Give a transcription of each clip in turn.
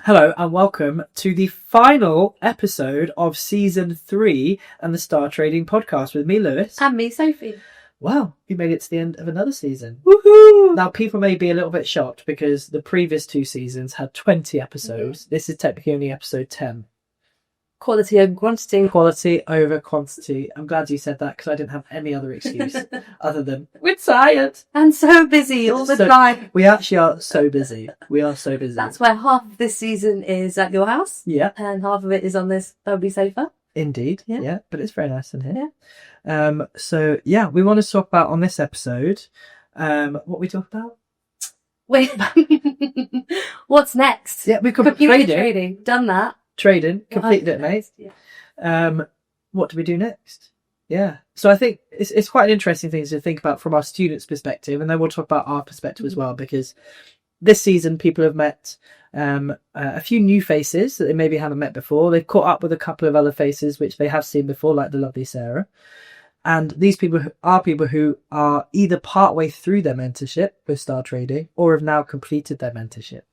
Hello and welcome to the final episode of season 3 and the STARTrading podcast with me, Lewis. And me, Sophie. Wow, we made it to the end of another season. Woohoo! Now, people may be a little bit shocked because the previous 2 seasons had 20 episodes. Mm-hmm. This is technically only episode 10. Quality over quantity. Quality over quantity. I'm glad you said that because I didn't have any other excuse other than we're tired and so busy all the time. We actually are so busy. We are so busy. That's where half of this season is at your house. Yeah. And half of it is on this lovely sofa. Indeed. Yeah. But it's very nice in here. Yeah. We want to talk about on this episode, what we talk about? Wait. What's next? Yeah, we could trading. Done that. Trading, completed it, mate. Yeah. What do we do next? Yeah. So I think it's quite an interesting thing to think about from our students' perspective, and then we'll talk about our perspective as well, because this season people have met a few new faces that they maybe haven't met before. They've caught up with a couple of other faces which they have seen before, like the lovely Sarah. And these people are people who are either partway through their mentorship with STARTrading or have now completed their mentorship.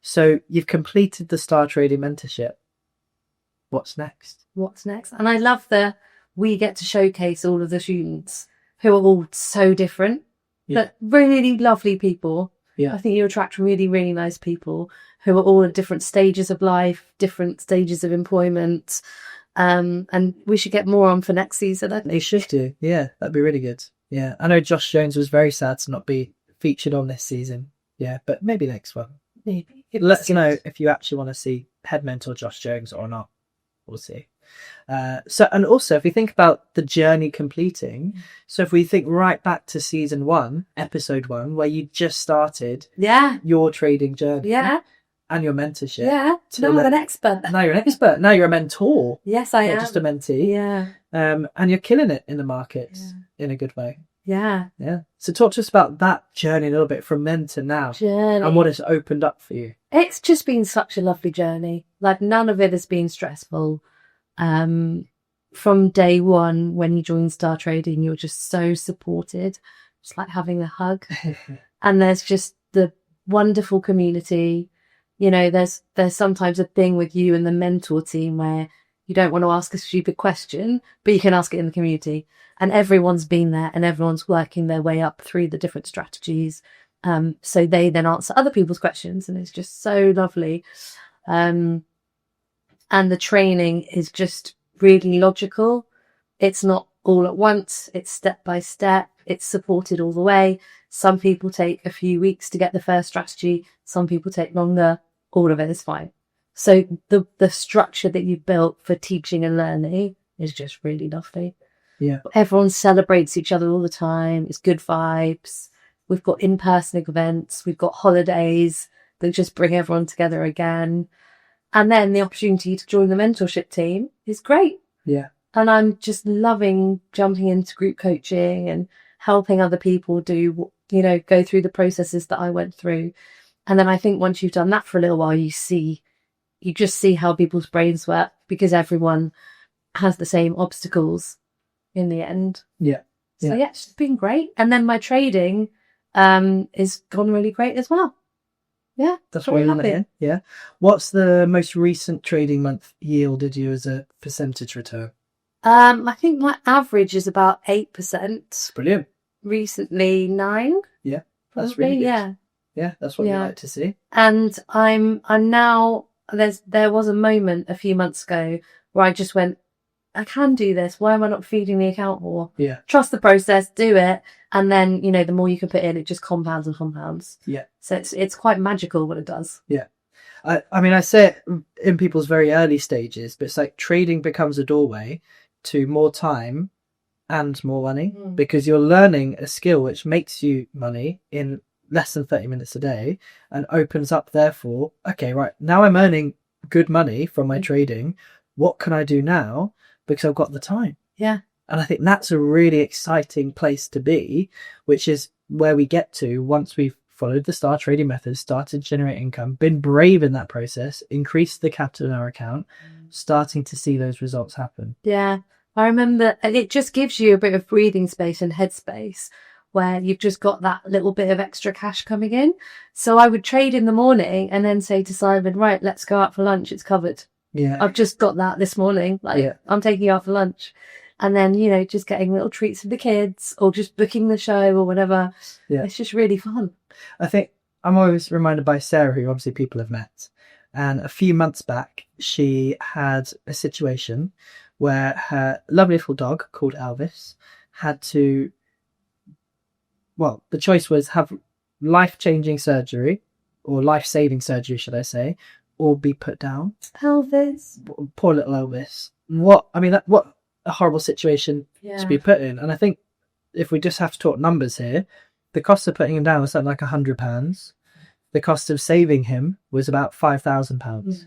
So you've completed the STARTrading mentorship. What's next? And I love that we get to showcase all of the students who are all so different, but really lovely people. Yeah. I think you attract really, really nice people who are all at different stages of life, different stages of employment. And we should get more on for next season. They should do. Yeah, that'd be really good. Yeah. I know Josh Jones was very sad to not be featured on this season. Yeah, but maybe next one. Maybe. Let us know if you actually want to see head mentor Josh Jones or not. We'll see. And also if we think about the journey completing, so if we think right back to season 1, episode 1, where you just started your trading journey and your mentorship. Yeah. Now I'm an expert. Now you're an expert. Now you're a mentor. Yes, I am. Not just a mentee. Yeah. And you're killing it in the markets in a good way. Yeah. Yeah. So talk to us about that journey a little bit from then to now. And what it's opened up for you. It's just been such a lovely journey. Like none of it has been stressful. From day one, when you join STARTrading, you're just so supported. It's like having a hug. And there's just the wonderful community. You know, there's sometimes a thing with you and the mentor team where you don't want to ask a stupid question, but you can ask it in the community. And everyone's been there and everyone's working their way up through the different strategies. So they then answer other people's questions, and it's just so lovely. And the training is just really logical. It's not all at once. It's step by step. It's supported all the way. Some people take a few weeks to get the first strategy. Some people take longer. All of it is fine. So the structure that you built for teaching and learning is just really lovely. Yeah. Everyone celebrates each other all the time. It's good vibes. We've got in-person events. We've got holidays that just bring everyone together again. And then the opportunity to join the mentorship team is great. Yeah. And I'm just loving jumping into group coaching and helping other people do, go through the processes that I went through. And then I think once you've done that for a little while, you just see how people's brains work, because everyone has the same obstacles in the end. Yeah. So it's been great. And then my trading is gone really great as well. Yeah. That's what we want to hear. Yeah. What's the most recent trading month yielded you as a percentage return? I think my average is about 8%. Brilliant. Recently 9%. Yeah. That's really good. Yeah. Yeah, that's what we like to see. And I'm now, there was a moment a few months ago where I just went, I can do this. Why am I not feeding the account more? Yeah. Trust the process, do it. And then, the more you can put in, it just compounds and compounds. Yeah. So it's quite magical what it does. Yeah. I mean, I say it in people's very early stages, but it's like trading becomes a doorway to more time and more money because you're learning a skill which makes you money in less than 30 minutes a day and opens up, therefore, okay, right, now I'm earning good money from my trading. What can I do now? Because I've got the time. Yeah. And I think that's a really exciting place to be, which is where we get to once we've followed the STARTrading method, started to generate income, been brave in that process, increased the capital in our account, starting to see those results happen. Yeah. I remember, and it just gives you a bit of breathing space and headspace where you've just got that little bit of extra cash coming in. So I would trade in the morning and then say to Simon, right, let's go out for lunch. It's covered. Yeah. I've just got that this morning. I'm taking you out for lunch. And then, just getting little treats for the kids or just booking the show or whatever. Yeah. It's just really fun. I think I'm always reminded by Sarah, who obviously people have met. And a few months back, she had a situation where her lovely little dog called Elvis had to, well, the choice was have life-changing surgery or life-saving surgery, should I say, or be put down. Elvis. Poor little Elvis. What a horrible situation to be put in. And I think if we just have to talk numbers here, the cost of putting him down was something like £100. The cost of saving him was about £5,000.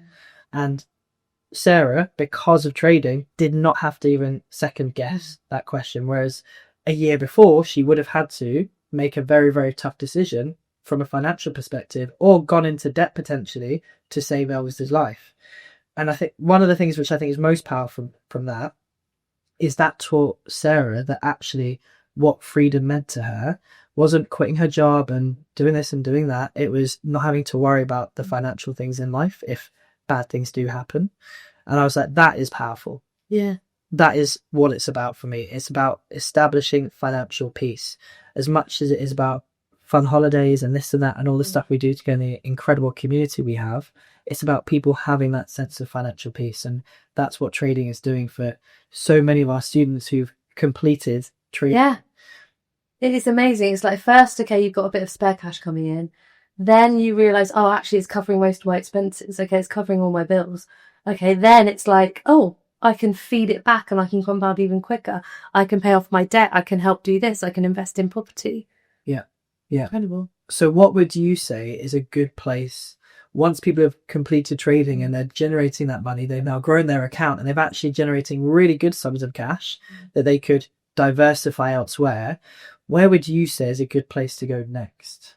And Sarah, because of trading, did not have to even second guess that question. Whereas a year before, she would have had to make a very, very tough decision from a financial perspective or gone into debt potentially to save Elvis's life. And I think one of the things which I think is most powerful from that is that taught Sarah that actually what freedom meant to her wasn't quitting her job and doing this and doing that. It was not having to worry about the financial things in life if bad things do happen. And I was like, that is powerful. Yeah. That is what it's about for me. It's about establishing financial peace as much as it is about fun holidays and this and that and all the stuff we do together, the incredible community we have. It's about people having that sense of financial peace. And that's what trading is doing for so many of our students who've completed trading. Yeah. It is amazing. It's like first, okay, you've got a bit of spare cash coming in. Then you realise, oh, actually it's covering most of my expenses. Okay, it's covering all my bills. Okay, then it's like, oh, I can feed it back and I can compound even quicker. I can pay off my debt. I can help do this. I can invest in property. Yeah. Yeah. Incredible. So what would you say is a good place once people have completed trading and they're generating that money, they've now grown their account and they've actually generating really good sums of cash that they could diversify elsewhere? Where would you say is a good place to go next?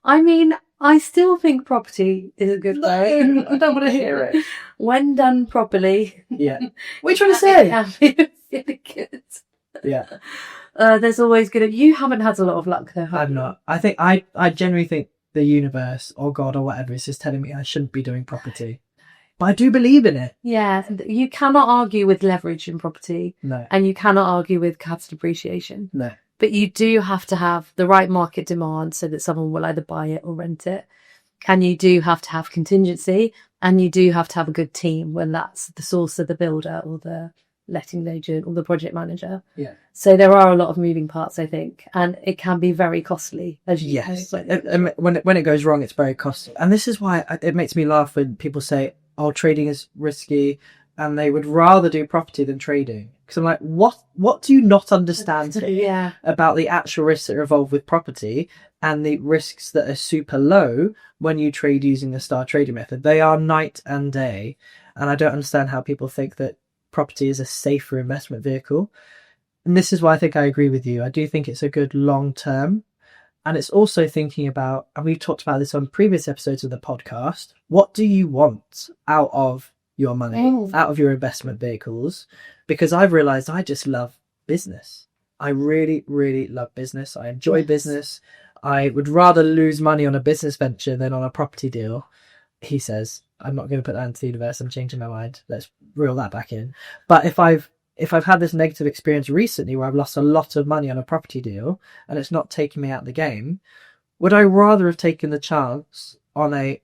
I mean, I still think property is a good way. I don't want to hear it. When done properly. Yeah. What are you trying to say? Really good. Yeah. There's always you haven't had a lot of luck though, have I've you? not. I think I genuinely think the universe or God or whatever is just telling me I shouldn't be doing property. But I do believe in it. Yeah. You cannot argue with leverage in property. No. And you cannot argue with capital appreciation. No. But you do have to have the right market demand so that someone will either buy it or rent it. And you do have to have contingency, and you do have to have a good team when that's the source of the builder or the letting agent or the project manager. Yeah. So there are a lot of moving parts, I think, and it can be very costly. As you Yes. know. When it goes wrong, it's very costly. And this is why it makes me laugh when people say, oh, trading is risky, and they would rather do property than trading. Because I'm like, what do you not understand Yeah. about the actual risks that are involved with property and the risks that are super low when you trade using the STARTrading method? They are night and day. And I don't understand how people think that property is a safer investment vehicle. And this is why I think I agree with you. I do think it's a good long term. And it's also thinking about, and we've talked about this on previous episodes of the podcast, what do you want out of your money, out of your investment vehicles? Because I've realised I just love business. I really, really love business. I enjoy business. I would rather lose money on a business venture than on a property deal, he says. I'm not going to put that into the universe. I'm changing my mind. Let's reel that back in. But if I've had this negative experience recently where I've lost a lot of money on a property deal and it's not taking me out of the game, would I rather have taken the chance on a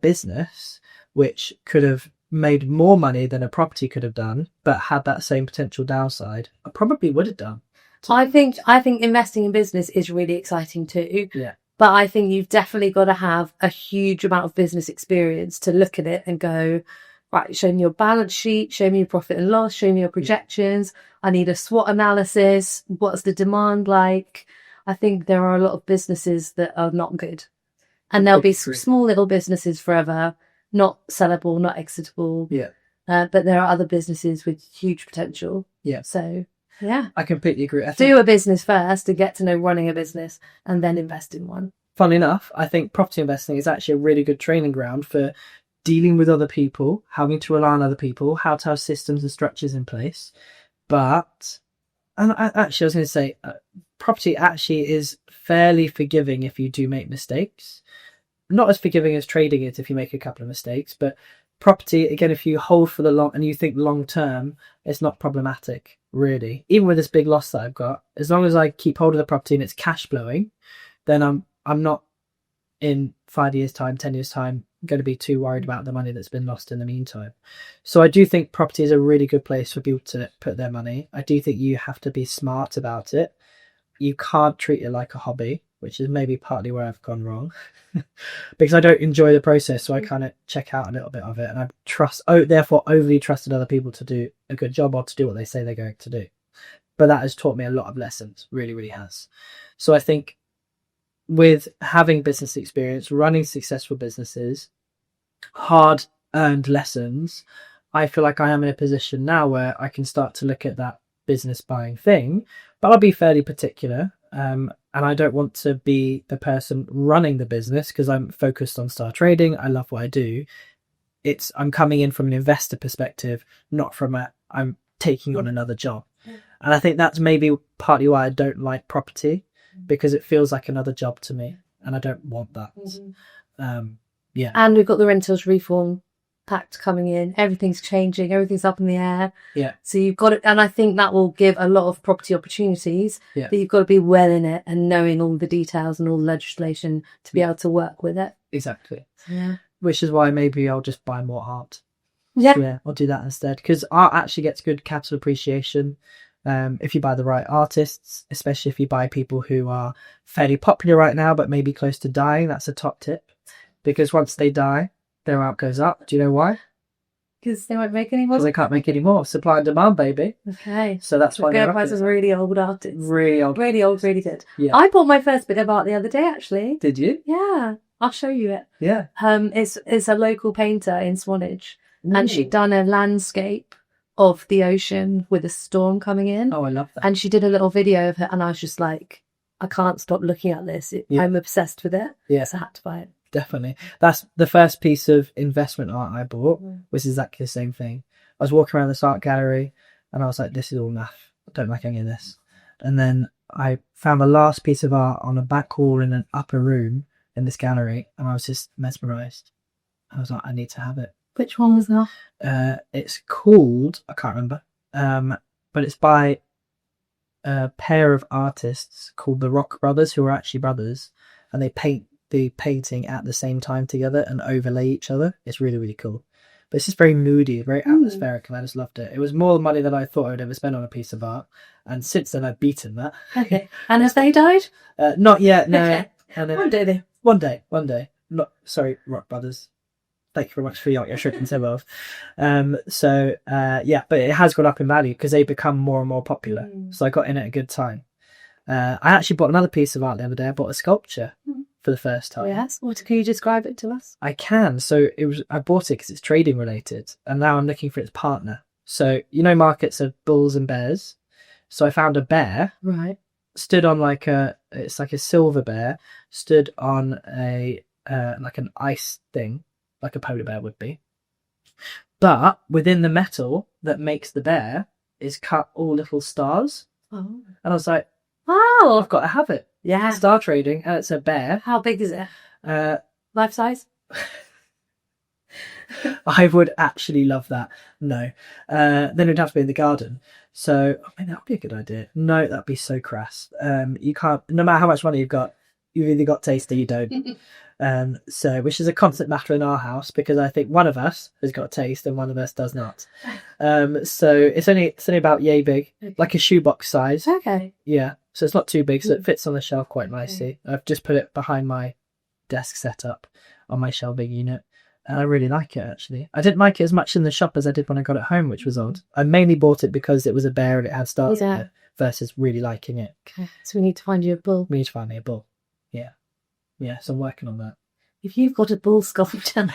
business which could have made more money than a property could have done, but had that same potential downside? I probably would have done. I think investing in business is really exciting too. Yeah. But I think you've definitely got to have a huge amount of business experience to look at it and go, right, show me your balance sheet, show me your profit and loss, show me your projections. I need a SWOT analysis. What's the demand like? I think there are a lot of businesses that are not good. And there'll be some small little businesses forever, not sellable, not exitable. Yeah. But there are other businesses with huge potential. Yeah. So, yeah. I completely agree. Do a business first to get to know running a business and then invest in one. Funnily enough, I think property investing is actually a really good training ground for dealing with other people, having to rely on other people, how to have systems and structures in place. But And actually, I was going to say, property actually is fairly forgiving if you do make mistakes. Not as forgiving as trading is if you make a couple of mistakes, but property, again, if you hold for the long and you think long term, it's not problematic, really. Even with this big loss that I've got, as long as I keep hold of the property and it's cash flowing, then I'm not in 5 years' time, 10 years' time, going to be too worried about the money that's been lost in the meantime. So I do think property is a really good place for people to put their money. I do think you have to be smart about it. You can't treat it like a hobby, which is maybe partly where I've gone wrong. Because I don't enjoy the process, so I kind of check out a little bit of it, and I therefore overly trusted other people to do a good job or to do what they say they're going to do. But that has taught me a lot of lessons, really, really has. So I think with having business experience, running successful businesses, hard earned lessons, I feel like I am in a position now where I can start to look at that business buying thing, but I'll be fairly particular. And I don't want to be the person running the business because I'm focused on STARTrading. I love what I do. I'm coming in from an investor perspective, not from I'm taking on another job. And I think that's maybe partly why I don't like property, because it feels like another job to me, and I don't want that. Yeah. And we've got the rentals reform pact coming in. Everything's changing. Everything's up in the air. Yeah. So you've got it, and I think that will give a lot of property opportunities. Yeah. But you've got to be well in it and knowing all the details and all the legislation to be able to work with it. Exactly. Yeah. Which is why maybe I'll just buy more art. Yeah. Yeah, I'll do that instead, because art actually gets good capital appreciation. If you buy the right artists, especially if you buy people who are fairly popular right now but maybe close to dying, that's a top tip, because once they die, their art goes up. Do you know why? Because they won't make any more. Because they can't make any more. Supply and demand, baby. Okay. So that's why Gerard Price is really old artist. Really old. Really old, really good. Yeah. I bought my first bit of art the other day, actually. Did you? Yeah. I'll show you it. Yeah. It's a local painter in Swanage, and she'd done a landscape of the ocean with a storm coming in. Oh, I love that. And she did a little video of it, and I was just like, I can't stop looking at this. I'm obsessed with it. Yeah. So I had to buy it. Definitely. That's the first piece of investment art I bought, was exactly the same thing. I was walking around this art gallery and I was like, this is all naff. I don't like any of this. And then I found the last piece of art on a back wall in an upper room in this gallery, and I was just mesmerised. I was like, I need to have it. Which one was that? It's called, I can't remember, but it's by a pair of artists called the Rock Brothers, who are actually brothers, and they paint the painting at the same time together and overlay each other. It's really, really cool. But it's just very moody, very atmospheric, and I just loved it. It was more money than I thought I would ever spend on a piece of art, and since then I've beaten that. Okay. And have they died? Not yet, no. Okay. And then, One day. One day. Not sorry, Rock Brothers. Thank you very much for your shirts and above. But it has gone up in value because they become more and more popular. So I got in at a good time. I actually bought another piece of art the other day. I bought a sculpture for the first time. Yes. What can you describe it to us? I can. So I bought it because it's trading related, and now I'm looking for its partner. So markets of bulls and bears. So I found a bear. Right. Stood on it's like a silver bear. Stood on like an ice thing, like a polar bear would be. But within the metal that makes the bear is cut all little stars. Oh. And I was like, wow, I've got to have it. Yeah. STARTrading, and it's a bear. How big is it? Life size? I would actually love that. No. Then it'd have to be in the garden. So, that would be a good idea. No, that'd be so crass. You can't, no matter how much money you've got, you've either got taste or you don't. Which is a constant matter in our house, because I think one of us has got taste and one of us does not. So it's only about yay big, like a shoebox size. Okay. Yeah. So it's not too big, so it fits on the shelf quite nicely. I've just put it behind my desk setup on my shelving unit. And I really like it, actually. I didn't like it as much in the shop as I did when I got it home, which was odd. I mainly bought it because it was a bear and it had stars in it, versus really liking it. Okay, so we need to find you a bull. We need to find me a bull. Yeah. Yeah, so I'm working on that. If you've got a bull sculpture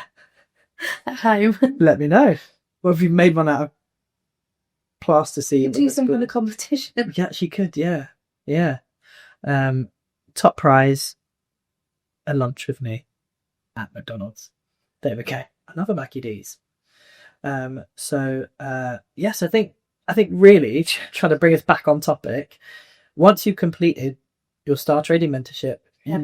at home, let me know. Or if you've made one out of plasticine. do some kind of competition. Yeah, she could, yeah. Yeah. Top prize, a lunch with me at McDonald's. There we go. Another Mackie D's. Yes, I think I think really trying to bring us back on topic. Once you've completed your STARTrading mentorship,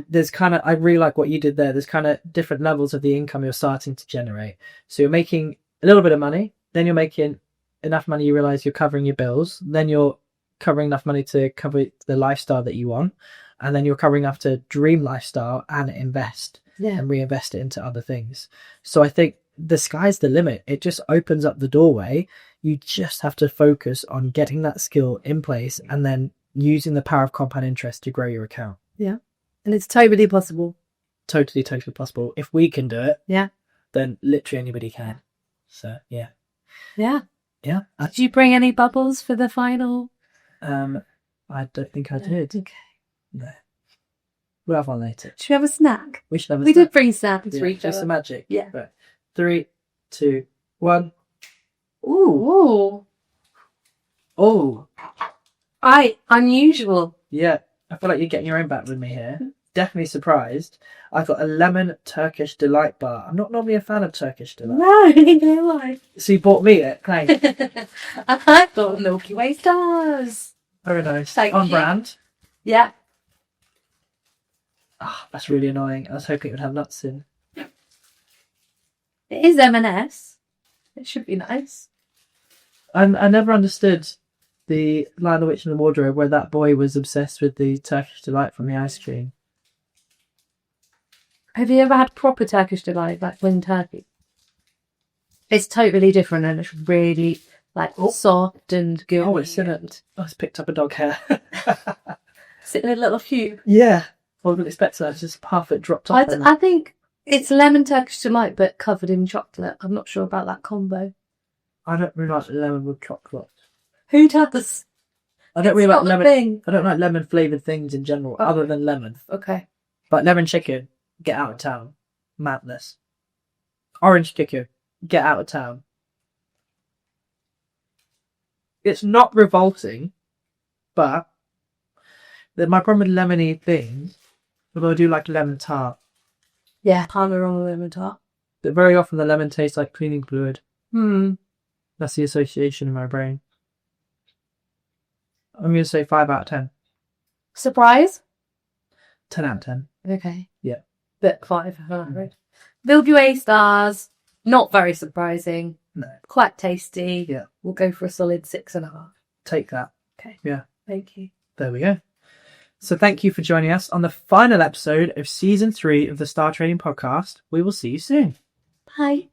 there's kind of, I really like what you did there. There's kind of different levels of the income you're starting to generate. So you're making a little bit of money, then you're making enough money you realize you're covering your bills, then you're covering enough money to cover the lifestyle that you want, and then you're covering enough to dream lifestyle and invest and reinvest it into other things. So I think the sky's the limit. It just opens up the doorway. You just have to focus on getting that skill in place and then using the power of compound interest to grow your account. Yeah. And it's totally possible. Totally possible. If we can do it, then literally anybody can. So yeah. Did you bring any bubbles for the final? I don't think I did. Okay. No. We'll have one later. Should we have a snack? We should have a snack. snack. Did bring snacks for each Just other. the magic. Yeah. Right. 3, 2, 1. Ooh. Oh. Unusual. Yeah. I feel like you're getting your own back with me here. Definitely surprised. I got a lemon Turkish delight bar. I'm not normally a fan of Turkish delight. No, neither am I. So you bought me it, thanks. I thought Milky Way stars. Very nice. Thank On you. brand. Yeah. Ah, that's really annoying. I was hoping it would have nuts in. It is M&S. It should be nice. I never understood the Lion, the Witch and the Wardrobe where that boy was obsessed with the Turkish delight from the ice cream. Have you ever had proper Turkish delight, like plain turkey? It's totally different and it's really soft and good. Oh, it's in it. Oh, it's picked up a dog hair. Sitting in a little cube. Yeah. I wasn't expecting that. It's just half it dropped off. I think it's lemon Turkish delight but covered in chocolate. I'm not sure about that combo. I don't really like lemon with chocolate. Who does? I don't really like lemon. Thing. I don't like lemon flavoured things in general, other than lemon. Okay. But lemon chicken, get out of town. Madness. Orange chicken, get out of town. It's not revolting, but my problem with lemony things, although I do like lemon tart. Yeah, can't go wrong with lemon tart. But very often the lemon tastes like cleaning fluid. Hmm. That's the association in my brain. I'm going to say 5 out of 10. Surprise? 10 out of 10. Okay. Yeah. But 5. Right. Milky Way stars. Not very surprising. No. Quite tasty. Yeah. We'll go for a solid 6.5. Take that. Okay. Yeah. Thank you. There we go. So thank you for joining us on the final episode of Season 3 of the STARTrading podcast. We will see you soon. Bye.